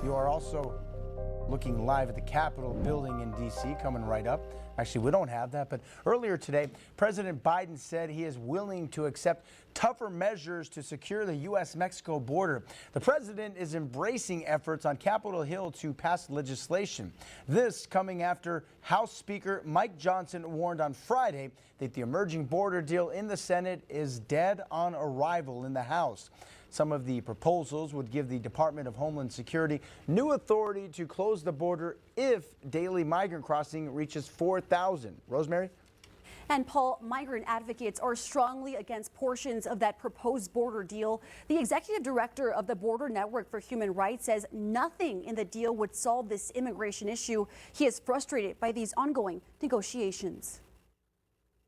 You are also looking live at the Capitol building in D.C. coming right up. Actually, we don't have that, but earlier today, President Biden said he is willing to accept tougher measures to secure the U.S.-Mexico border. The president is embracing efforts on Capitol Hill to pass legislation. This coming after House Speaker Mike Johnson warned on Friday that the emerging border deal in the Senate is dead on arrival in the House. Some of the proposals would give the Department of Homeland Security new authority to close the border if daily migrant crossing reaches 4,000. Rosemary? And Paul, migrant advocates are strongly against portions of that proposed border deal. The executive director of the Border Network for Human Rights says nothing in the deal would solve this immigration issue. He is frustrated by these ongoing negotiations.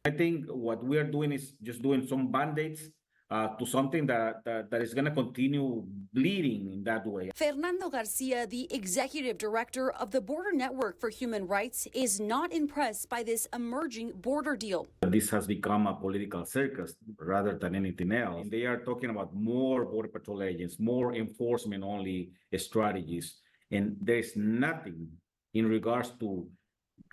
I think what we are doing is just doing some band-aids to something that is going to continue bleeding in that way. Fernando Garcia, the executive director of the Border Network for Human Rights, is not impressed by this emerging border deal. This has become a political circus rather than anything else. They are talking about more Border Patrol agents, more enforcement-only strategies, and there's nothing in regards to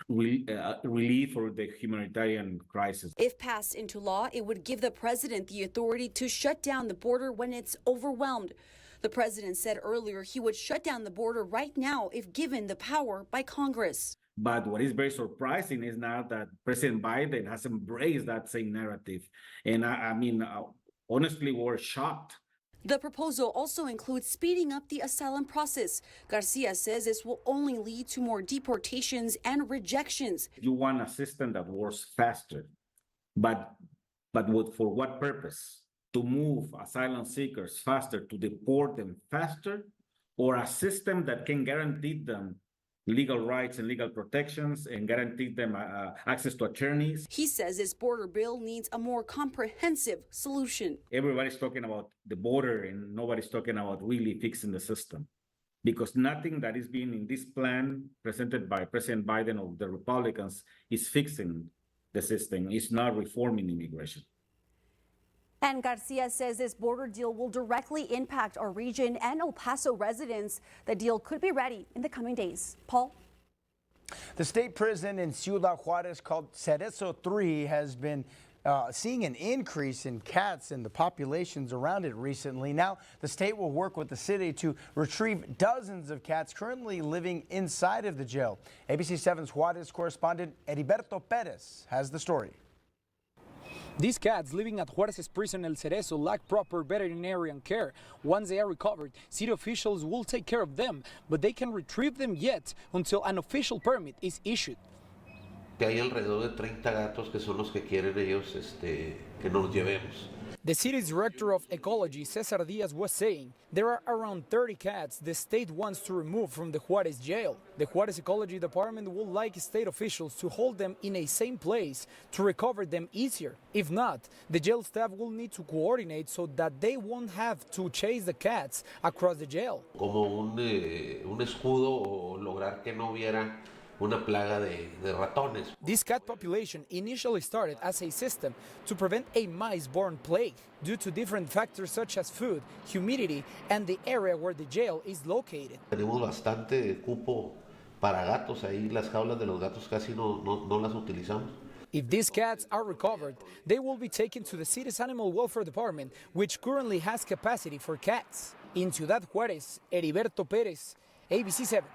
relief for the humanitarian crisis. If passed into law, it would give the president the authority to shut down the border when it's overwhelmed. The president said earlier he would shut down the border right now if given the power by Congress. But what is very surprising is now that President Biden has embraced that same narrative. And honestly, we're shocked. The proposal also includes speeding up the asylum process. Garcia says this will only lead to more deportations and rejections. You want a system that works faster, but for what purpose? To move asylum seekers faster, to deport them faster, or a system that can guarantee them legal rights and legal protections and guarantee them access to attorneys. He says this border bill needs a more comprehensive solution. Everybody's talking about the border and nobody's talking about really fixing the system, because nothing that is being in this plan presented by President Biden or the Republicans is fixing the system. It's not reforming immigration. And Garcia says this border deal will directly impact our region and El Paso residents. The deal could be ready in the coming days. Paul? The state prison in Ciudad Juárez called CERESO 3 has been seeing an increase in cats and the populations around it recently. Now, the state will work with the city to retrieve dozens of cats currently living inside of the jail. ABC 7's Juárez correspondent Heriberto Perez has the story. These cats living at Juárez's prison El CERESO lack proper veterinarian care. Once they are recovered, city officials will take care of them, but they can retrieve them yet until an official permit is issued. Hay alrededor de 30 gatos que son los que quieren ellos que nos llevemos. The city's director of ecology, Cesar Diaz, was saying there are around 30 cats the state wants to remove from the Juárez jail. The Juárez Ecology Department would like state officials to hold them in a same place to recover them easier. If not, the jail staff will need to coordinate so that they won't have to chase the cats across the jail. Como un escudo o lograr que no hubiera una plaga de ratones. This cat population initially started as a system to prevent a mice-borne plague due to different factors such as food, humidity, and the area where the jail is located. Tenemos bastante cupo para gatos, ahí las jaulas de los gatos casi no las utilizamos. If these cats are recovered, they will be taken to the city's Animal Welfare Department, which currently has capacity for cats. In Ciudad Juárez, Heriberto Pérez, ABC 7.